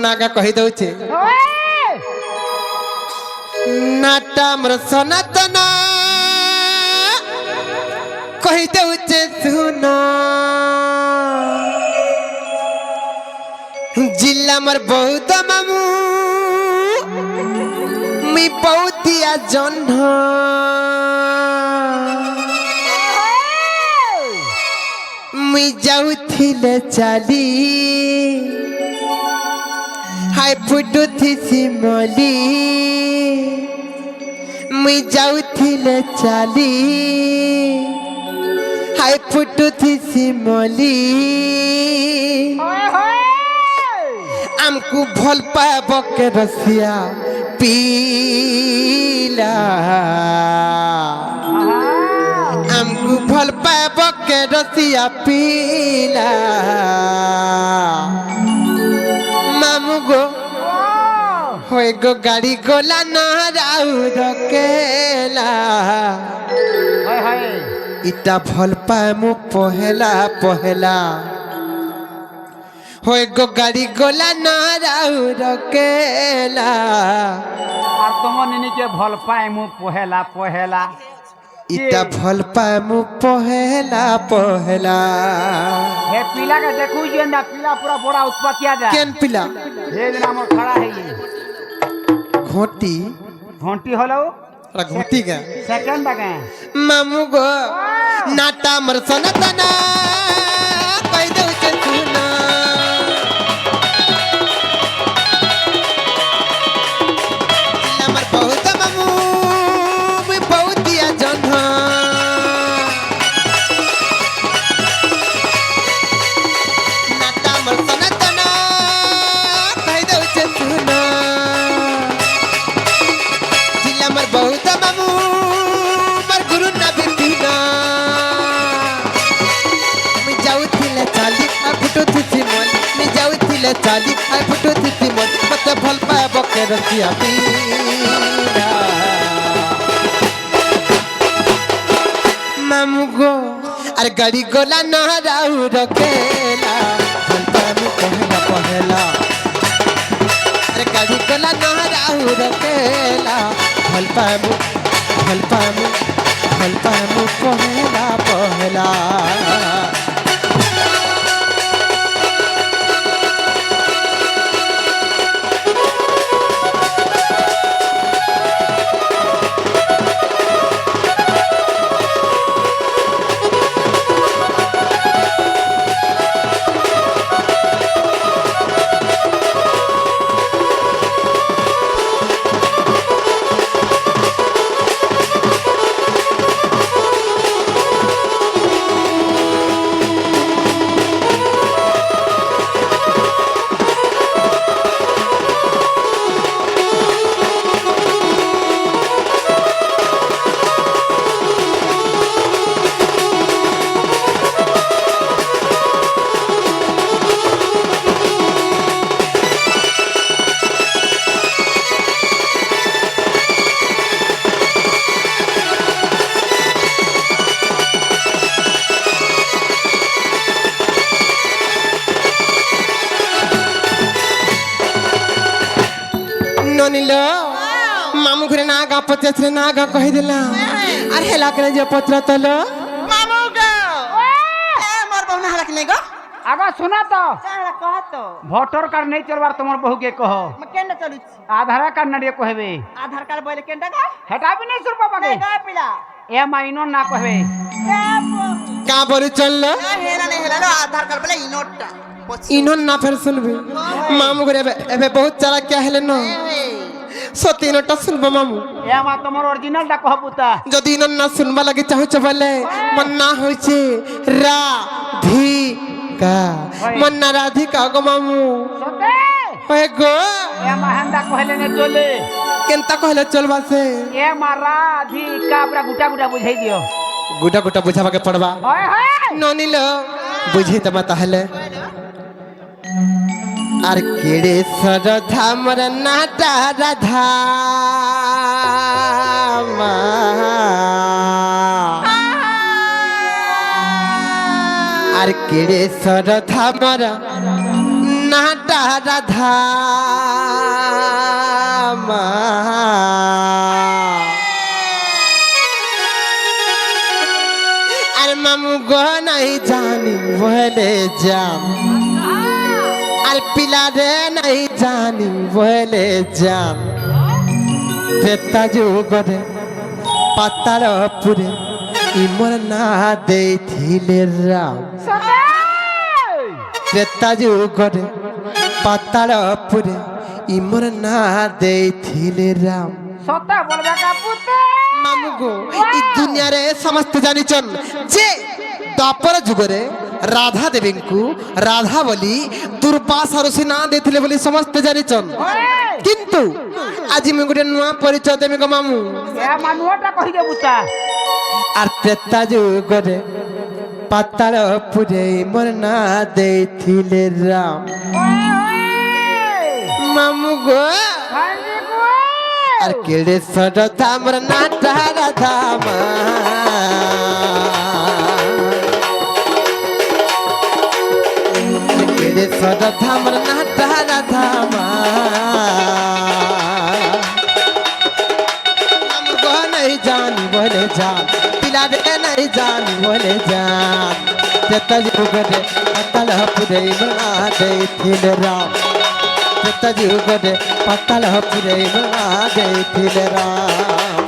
नागा कही दउचे नाटा मोर सनातन कही दउचे सुन जिला मोर बहुत मामू मी बहुतिया जन्ह मुई जाऊथिले चाली हाय फुटुथी सिमली मुई जाऊथिले चाली हाय फुटुथी सिमली हमको भल पाब के रसिया पीला हमको भल पाब के रसिया पीला मामू गो होए गो गाड़ी गोला ना राउ रकेला इटा भल पामु पहला पहला होए गो गाड़ी गोला ना राउ रकेला আর তোমার নিনিকে ভাল পাই মু পহেলা পহেলা इटा भल पामु पहला पहला हे पीला के देखू जे ना पीला पूरा बड़ा उत्पत्तिया जा केन पिला हे दिन हम खड़ा है ये घोटी घंटी हलो अरे घोटी का सेकंड लगे मामू गो नाटा मर सनातना कह दो सुना हमर बहुत मामू भी बहुत दिया जन्ह नाटा मर सनातना कह दो सुना जिला मर बहुत मामू मर गुरु ना बिपिना मी जाऊथिले चाली आ फुटो थी मन मी जाऊथिले चाली आ फुटो थी मन मते भल पाब के रसिया पीना मामू गो अरे गाड़ी गोला ना राउ रकेला भल पामु पहला पहला अरे गाड़ी गोला ना राउ रकेला भल पामु पहला पहला ननिलो मामू घरे नागा पचरे नागा कह दिला अरे हेला करे जे पत्र तलो मामू गो ए मोर बहु ना हलक नै गो आगा सुना तो चाला कह तो वोटर कार्ड नहीं चलवार तुम्हार बहू के कहो म केंडा चलु आधार कार्ड नडिए कहबे आधार कार्ड बोले केंडा गो हेटा भी नहीं सुरपा पागे गा पिला ए माइनो ना कहबे का बोली चल हेला नहीं हेला लो आधार कार्ड बोले इनोटा इन्हों ना फिर सुनबी मामू घरे एबे बहुत चारा क्या हेले न सतीनटा सुनबा मामू ए मा तुम्हार ओरिजिनल टा कहबुता যদি ইনন না শুনবা লাগি চাহছ বলে মন না হইছে রাধিকা মন না রাধিকা গো মামু সতে ওই গো ए महंदा कहले ने चले কেনতা কইলে চলবা সে ए मारा अधिका पूरा गुटा गुटा बुझाई दियो গুটা গুটা বুঝাবাকে পড়বা हाय हाय ননিল বুঝি তবা তাহলে আর কেড়ে সরধা মর নাটা রাধা মা আর কেড়ে সরধা মর নাটা রাধা মা আর মামু গো নাই জানি বলে যাম আর পিলা রে নাই জানি বলে যাম ত্রেতা যুগরে পাতাল পুরে ইমর না দেইছিলে রাম ত্রেতা যুগরে পাতাল পুরে ইমর না দেইছিলে রাম সতা বলবে কাপুতে মামু গো এই দুনিয়ারে সমস্ত জানিছন যে দ্বাপর যুগরে রাধা দেবীଙ୍କୁ রাধা বলি দুর্বাসা ঋষি না ଦେଇଥିଲେ ବୋଲି ସମସ୍ତେ ଜାଣିଛନ୍ କିନ୍ତୁ ଆଜି ମୁଁ ଗୋଟେ ନୂଆ ପରିଚୟ ଦେବି ଗো ମାମୁ ଏ ମାନୁଟା କହି ଦେ ବୁତା আর ত্রেতা যুগরে পাতাল পুরে মোর না ଦେଇଥିଲେ রাম মামু গো আর কেড়ে সরতা মোর নাটা রাধা মা কেড়ে সরতা মোর নাটা রাধা মা মামু গো নাই জানি বলে যান পিলা রে নাই জানি বলে যান ত্রেতা যুগরে পাতাল পুরে মোর না ଦେଇଥିଲେ রাম ত্রেতা যুগরে পাতাল পুরে মোর না ଦେଇଥିଲେ রাম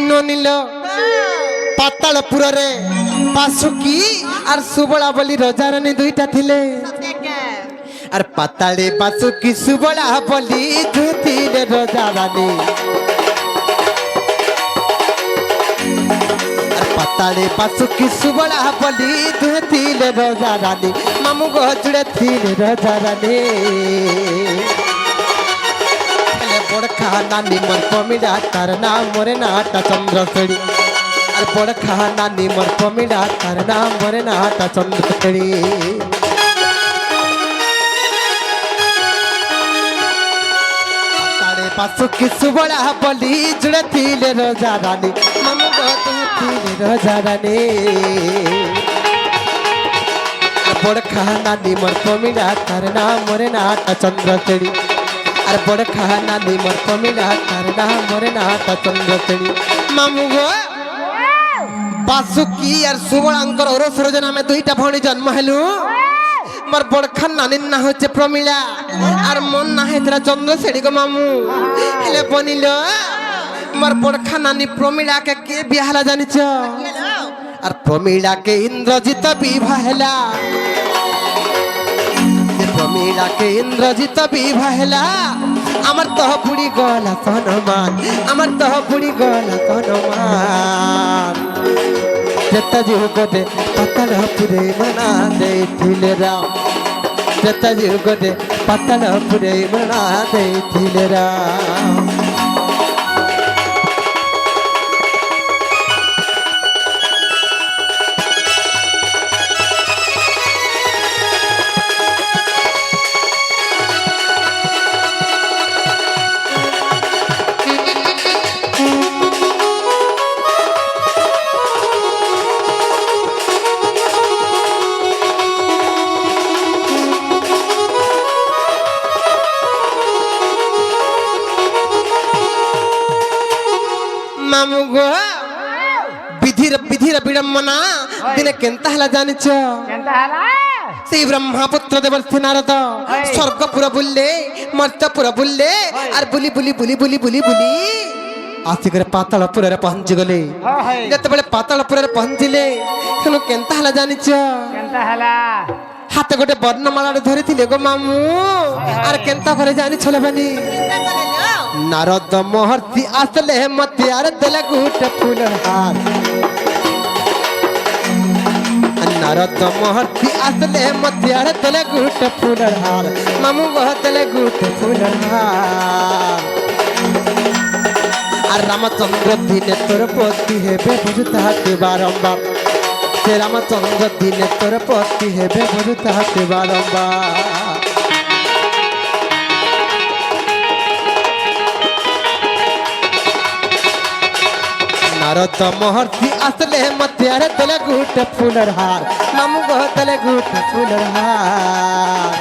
ননিল পাতালপুরে বাসুকি আর সুবলা বলি রজারানী দুইটা থিলে আর পাতালে বাসুকি সুবলা বলি দুই থিলে রজারানী আর পাতালে বাসুকি সুবলা বলি দুই থিলে রজারানী মামু গো জুড়ে থিলে রজারানী বড়খা নানি মোর পমিডা তার নাম মোরে নাটা চন্দ্রশেড়ি আর বড়খা নানি মোর পমিডা তার নাম মোরে নাটা চন্দ্রশেড়ি তারে পাশুকি সুবলা বলি জুড়ে থিলে রোজা রানী মামু গো থিলে রোজা রানী বড়খা নানি মোর পমিডা তার নাম মোরে নাটা চন্দ্রশেড়ি আর বড়খা নানি মোর পমিলা তার নাম মোরে নাটা চন্দ্রশেড়ি মামু গো বাসুকি আর সুবলাঙ্কর ওরসর নামে দুইটা ভণী জন্ম হেলু মোর বড়খা নানির না হচ্ছে প্রমিলা আর মন না হেতরা চন্দ্রশেড়ি গো মামু হেলে বনিল মোর বড়খা নানি প্রমিলাকে কে বিয়াহলা জানিছ আর প্রমিলাকে ইন্দ্রজিৎ বিবাহ হেলা প্রমিলাকে ইন্দ্রজিৎ বিবাহ হেলা আমার তহ পুড়ি গলা তনমান আমার তহ পুড়ি গলা তনমান ত্রেতা যুগরে পাতাল পুরে মনা ଦେଇଥିଲେ রাম ত্রেতা যুগরে পাতাল পুরে মনা ଦେଇଥିଲେ রাম মামু গো বিধির বিধির বিড়ম্বনা দিনে কেনতা হলা জানিছ কেনতা হলা সেই ব্রহ্মপুত্র দেবর্ষি নারদ স্বর্গপুর বুললে মর্ত্যপুর বুললে আর বুলি বুলি বুলি বুলি বুলি বুলি ଆସିକରି ପାତାଳପୁରରେ ପହଞ୍ଚିଗଲେ ଯେତେବେଳେ ପାତାଳପୁରରେ ପହଞ୍ଚିଲେ ତେଣୁ କେନ୍ତା ହେଲା ଜାଣିଛ କେନ୍ତା ହେଲା ହାତ ଗୋଟେ ବର୍ଣ୍ଣମାଳାରେ ଧରିଥିଲେ ଗୋ ମାମୁ ଆର କେନ୍ତା করে ଜାଣିଛ ବାନି ନାରଦ ମହର୍ଷି ଆସିଲେ ମତେ ଆର ଦେଲେ ଗୋଟେ ଫୁଲର ହାର नारद महर्षि आसले मध्यार तले गुट फूलर हार मामू गह तले गुट फूलर हार আর রামচন্দ্র দিনে তোর পতি হেবে বুঝু তাহাতে বারম্বার সে রামচন্দ্র দিনে তোর পতি হেবে বুঝু তাহাতে বারম্বার নারদ মহর্ষি আসলে মধ্যারে তলে গুট ফুলর হার মামু গহ তলে গুট ফুলর হার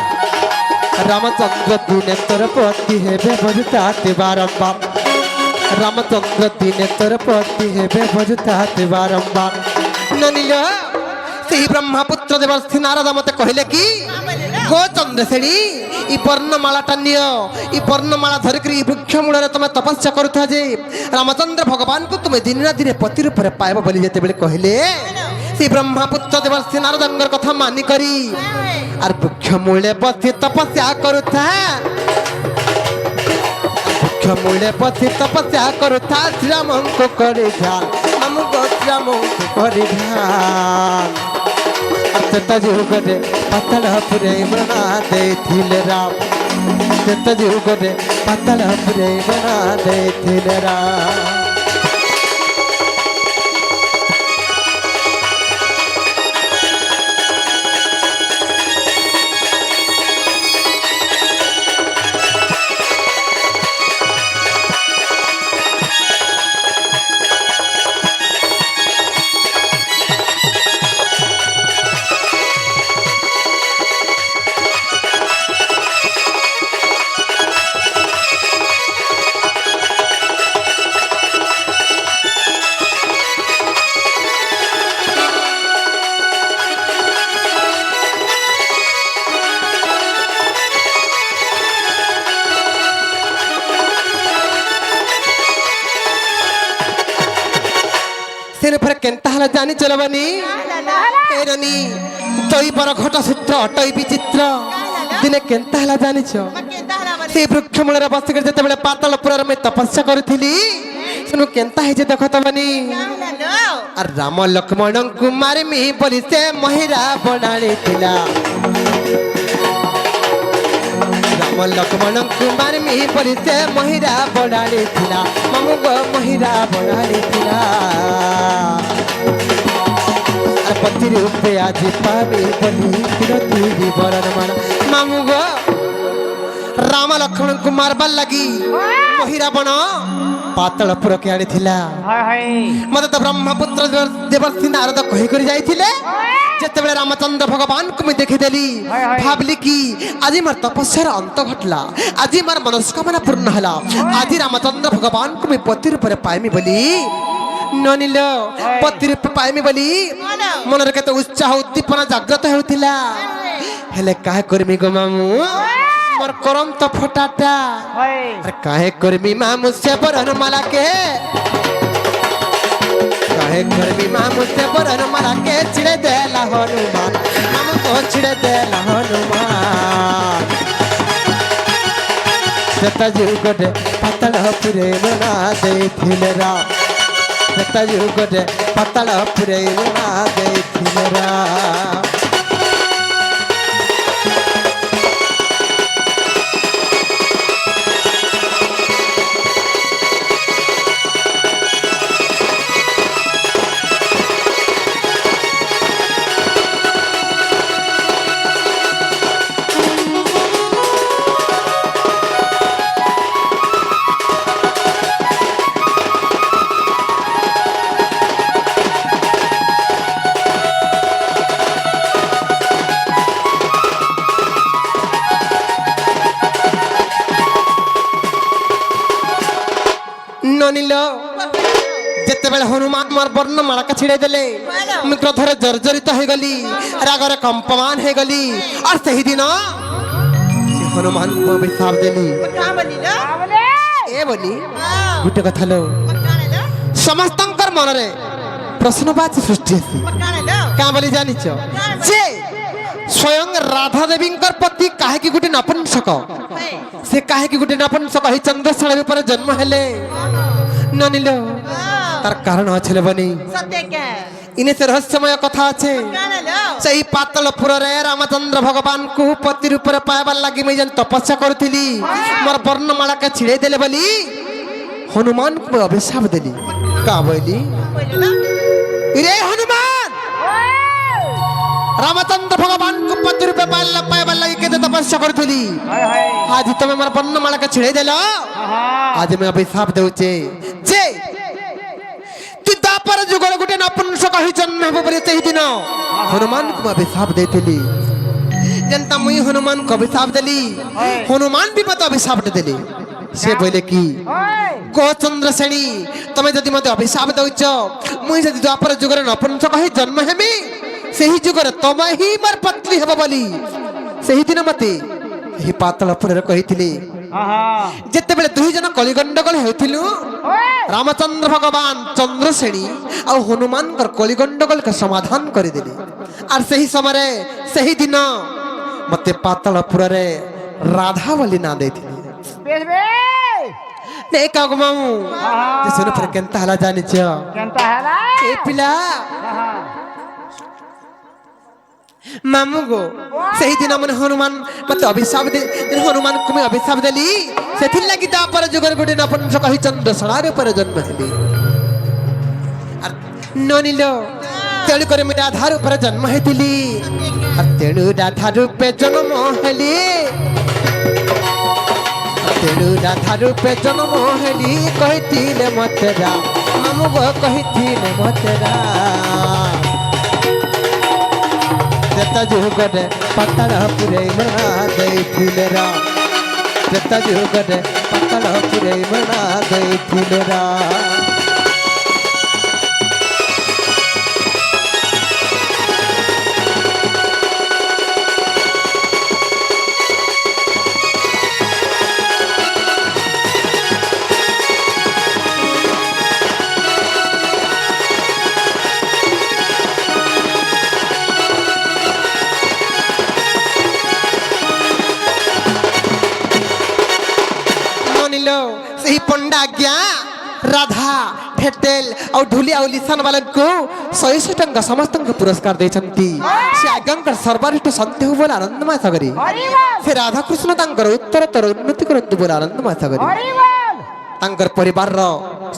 রামচন্দ্র দিনে তোর পতি হেবে বুঝু তাহাতে বারম্বার রামচন্দ্র দিনে তোর পতি হেবে বুঝু তাহাতে বারম্বার ননিল সেই ব্রহ্মপুত্র দেবর্ষি নারদ মতে কহিলে কি গো চন্দ্রশেণী ই বর্ণমালাটা নিও ই বর্ণমালা ধরিকি ই বৃক্ষ মূଳରେ তুমি তপস্যা করুথা যে রামচন্দ্র ভগবানଙ୍କୁ তুমি দিনে না দিনে পতি রূপে পাইব বলি যেতেବେଳେ কহিলে সেই ব্রহ্মপুত্র দেবর্ষি নারদঙ্গর কথা মানি করি আর বৃক্ষ মূଳେ বসি তপস্যা করুথা মূলে পথি তপস্যা করুথা শ্রীরামଙ୍କୁ করে ধ্যান ଆମକୁ ଶ୍ରୀରାମଙ୍କୁ করে ধ্যান ଅତ୍ୟନ୍ତ ଯୁଗରେ ପାତାଳ ପୁରେଇ ବନା ଦେଇଥିଲେ ରାମ ଅତ୍ୟନ୍ତ ଯୁଗରେ ପାତାଳ ପୁରେଇ ବନା ଦେଇଥିଲେ ରାମ तेरे पर केंता हला जानी चलबनी एरनी तोई पर घट सूत्र अटई विचित्र दिने केंता हला जानी छ से वृक्ष मूଳରେ ବସିକି ଯେତେବେଳେ ପାତାଳପୁରରେ ମୁଁ ତପସ୍ୟା କରିଥିଲି ସେନୁ କେନ୍ତା ହେଇଛି ଦେଖ ତବନି আর রাম লক্ষ্মণଙ୍କୁ ମାରିମି ବୋଲି ସେ ମହିରା ବନାଳିଥିଲା ରାମ ଲକ୍ଷ୍ମଣଙ୍କୁ ମାରିମି ବୋଲି ସେ ମହିରା ବନାଳିଥିଲା ମାମୁ ଗୋ ମହିରା ବନାଳିଥିଲା আর পতি রূপে আজি পাবি বলি বিরতি বিবরণ মান মামু গো রাম লক্ষ্মণଙ୍କୁ মারবার লাগি মহিরাবণ পাতালপুরকে আনিଥିଲା মতে তো ব্রহ্মপুত্র দেবর্ষি নারদ কহি করে যাইছিলে যেতেବେଳେ রামচন্দ্র ভগবানଙ୍କୁ ମୁଁ ଦେଖିଦେଲି ଭାବିଲି କି ଆଜି ମୋର ତପସ୍ୟାର ଅନ୍ତ ଘଟିଲା ଆଜି ମୋର ମନସ୍କାମନା ପୂର୍ଣ୍ଣ ହେଲା ଆଜି ରାମଚନ୍ଦ୍ର ଭଗବାନଙ୍କୁ ମୁଁ ପତି ରୂପରେ ପାଇମି ବୋଲି ନନିଲ ପତି ରୂପେ ପାଇମି ବୋଲି ମନରେ କେତେ ଉତ୍ସାହ ଉଦ୍ଦୀପନା ଜାଗ୍ରତ ହେଉଥିଲା ହେଲେ କାହା କରିମି ଗো ମାମୁ मोर करम तो फटाटा अरे काहे करमी मामू से बरन माला के काहे करमी मामू से बरन माला के छिड़े देला हनुमान मामू को छिड़े देला हनुमान सता जुगटे पाताल पुरे बना देथिले राम सता जुगटे पाताल पुरे बना देथिले राम যেতেବେଳେ হনুমান মোর বর্ণমালাকে ছিড়ে দেলে আমি ক্রোধরে জর্জরিত হয়ে গলি রাগরে কম্পমান হয়ে গলি আর সেই দিন হনুমান অভিশাপ দেলি এ বলি গোটে কথা লো সমস্তঙ্কর মনরে প্রশ্নবাচী সৃষ্টি আছে কাঁ বলি জানিছ যে স্বয়ং রাধা দেবীঙ্কর পতি কাহেকি গোটে নপুংসক সে কাহেকি গোটে নপুংসক এই চন্দ্রশালা উপরে জন্ম হেলে ননিল তার কারণ আছে বনি সত্যি কে ইনে সে রহস্যময় কথা আছে কানে লো সেই পাতলপুরে রামচন্দ্র ভগবানଙ୍କୁ ପତି ରୂପରେ ପାଇବାର ଲାଗି ମୁଇଁ ଯେନ୍ ତପସ୍ୟା କରୁଥିଲି ମୋର ବର୍ଣ୍ଣମାଳାକେ ଛିଡ଼େଇ ଦେଲେ ବୋଲି ହନୁମାନଙ୍କୁ ମୁଁ ଅଭିଶାପ ଦେଲି କା ବୋଇଲି কইলো না রে হনুমান রামচন্দ্র ভগবানଙ୍କୁ ପତି ରୂପେ ପାଇବାର ଲାଗି କେତେ ତପସ୍ୟା କରୁଥିଲି হায় হায় ଆଜି ତମେ ମୋର ବର୍ଣ୍ଣମାଳାକେ ଛିଡ଼େଇ ଦେଲ আহা ଆଜି ମୁଁ ଅଭିଶାପ ଦେଉଛେ ଯେ তুই দ্বাপর যুগর গোটে নপুংসক হই জন্ম হব বলে সেই দিন হনুমানଙ୍କୁ ମୁଁ ଅଭିଶାପ ଦେଇଥିଲି ଯେନ୍ତା ମୁଇଁ ହନୁମାନଙ୍କୁ ଅଭିଶାପ ଦେଲି ହନୁମାନ ବି ମତେ ଅଭିଶାପଟେ ଦେଲେ ସେ ବୋଇଲେ କି କହ ଚନ୍ଦ୍ରଶ୍ରେଣୀ ତମେ ଯଦି ମତେ ଅଭିଶାପ ଦଉଛ ମୁଇଁ ଯଦି ଦ୍ୱାପର ଯୁଗରେ ନପୁଂସକ ହେଇ ଜନ୍ମ ହେମି ସେହି ଯୁଗରେ ତମେ ହିଁ ମୋର ପତ୍ନୀ ହେବ ବୋଲି ସେହିଦିନ ମତେ ଏହି ପାତାଳପୁରରେ କହିଥିଲେ আহা ଯେତେବେଳେ ଦୁଇ ଜଣ କଳିଗଣ୍ଡଗୋଳ ହେଉଥିଲୁ ରାମଚନ୍ଦ୍ର ଭଗବାନ ଚନ୍ଦ୍ରଶ୍ରେଣୀ ଆଉ ହନୁମାନଙ୍କର କଳିଗଣ୍ଡଗୋଳକୁ ସମାଧାନ କରିଦେଲେ আর ସେହି ସମୟରେ ସେହି ଦିନ ମତେ ପାତାଳପୁରରେ ରାଧା ବୋଲି ନାଁ ଦେଇଥିଲେ বেশ বেশ ନେ କାଗ ମାମୁଁ ଶୁଣ ଫେର କେନ୍ତା ହେଲା ଜାଣିଛ কেনতা হেলা ଏ ପିଲା আহা ମାମୁଁ ଗୋ ସେହି ଦିନ ମାନେ ହନୁମାନ ମତେ ଅଭିଶାପ ହନୁମାନଙ୍କୁ ମୁଁ ଅଭିଶାପ ଦେଲି ସେଥିଲାଗି ତାପରେ ଯୁଗରେ ଗୋଟେ ନପୁଂସକ ହେଇ ଚନ୍ଦ୍ରଶଳା ରୂପରେ ଜନ୍ମ ହେଲି আর ନନିଲ ତେଣୁ କରି ମୁଁ ରାଧା ରୂପରେ ଜନ୍ମ ହେଇଥିଲି আর ତେଣୁ ରାଧା ରୂପେ ଜନ୍ମ ହେଲି ତେଣୁ ରାଧା ରୂପେ ଜନ୍ମ ହେଲି କହିଥିଲେ ମତେ ରା ମାମୁଁ ଗୋ କହିଥିଲେ ମତେ ରା ତ୍ରେତା ଯୁଗରେ ପାତାଳ ପୁରେଇ ମଣା ଦେଇଥିଲେ ରା ତ୍ରେତା ଯୁଗରେ ପାତାଳ ପୁରେଇ ମଣା ଦେଇଥିଲେ ରା ସେହି ପଣ୍ଡା ଆଜ୍ଞା ରାଧା ଫେଟେଲ ଆଉ ଢୁଲି ଆଉ ଲିସାନ ବାଲାଙ୍କୁ 100 ଟଙ୍କା ସମସ୍ତଙ୍କୁ ପୁରସ୍କାର ଦେଇଛନ୍ତି ସେ ଆଜ୍ଞାଙ୍କର ସର୍ବରିଷ୍ଟ ସତ୍ୟ ହଉ ବୋଲି ଆନନ୍ଦମୟ ସାଗରୀ ସେ ରାଧାକୃଷ୍ଣ ତାଙ୍କର ଉତ୍ତରତର ଉନ୍ନତି କରନ୍ତୁ ବୋଲି ଆନନ୍ଦମୟ ସାଗରୀ ତାଙ୍କର ପରିବାରର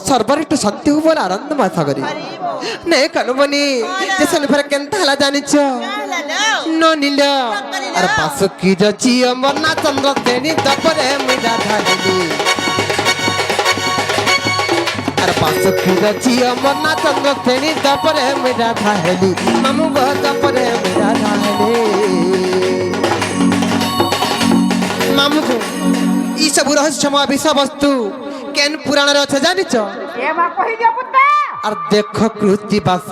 ସର୍ବରିଷ୍ଟ ସତ୍ୟ ହଉ ବୋଲି ଆନନ୍ଦମୟ ସାଗରୀ ନେ କାନୁବନି ଯେ ସେନ ଫେର କେନ୍ତା ହେଲା ଜାଣିଛ কানে লো ନନିଲ আর বাসুকি ঝিଅ মনা চন্দ্র শ্রেণী তারপরে মুই রাধা হেলি আর বাসুকি ঝিଅ মনা চন্দ্র শ্রেণী তারপরে মুই রাধা হেলি মামু গো তারপরে মুই রাধা হেলি মামু গো ই সব রহস্যময় বিষয়বস্তু কেন পুরাণের আছে জানিছ এ মা কহি দিও পুত্তা আর দেখো কৃতিবাস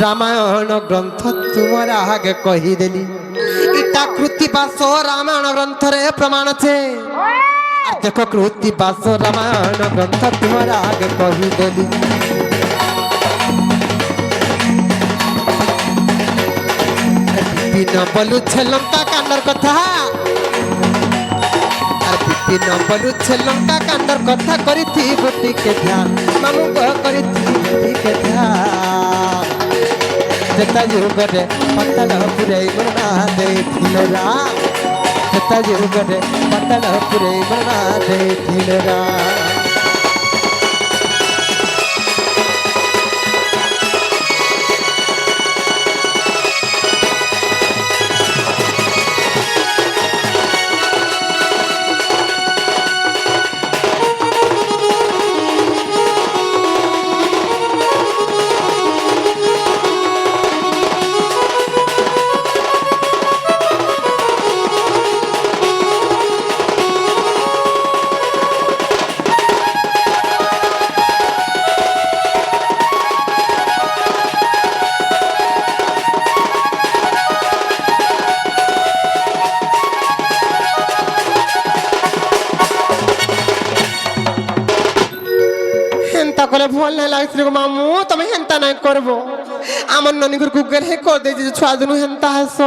রামায়ণ গ্রন্থ তোমার আগে কহিদেলি ইটা কৃতিবাস রামায়ণ গ্রন্থরে প্রমাণ আছে আর দেখো কৃতিবাস রামায়ণ গ্রন্থ তোমার আগে কহিদেলি বিপিন বলুছে লঙ্কা কান্ডর কথা আর বিপিন বলুছে লঙ্কা কান্ডর কথা করিথি বুটিকে ধ্যান মামু করিথি বুটিকে ধ্যান ত্রেতা যুগরে পাতাল পুরেই মনা ଦେଇଥିଲେ রা ত্রেতা যুগরে পাতাল পুরেই মনা ଦେଇଥିଲେ রা কলে ভাল নাই লাগছিল গো মামু তুমি হেন্তা নাই করবো আমার ননিগুর গুগল হে করে দিয়েছে ছুয়া দিনু হেন্তা হাস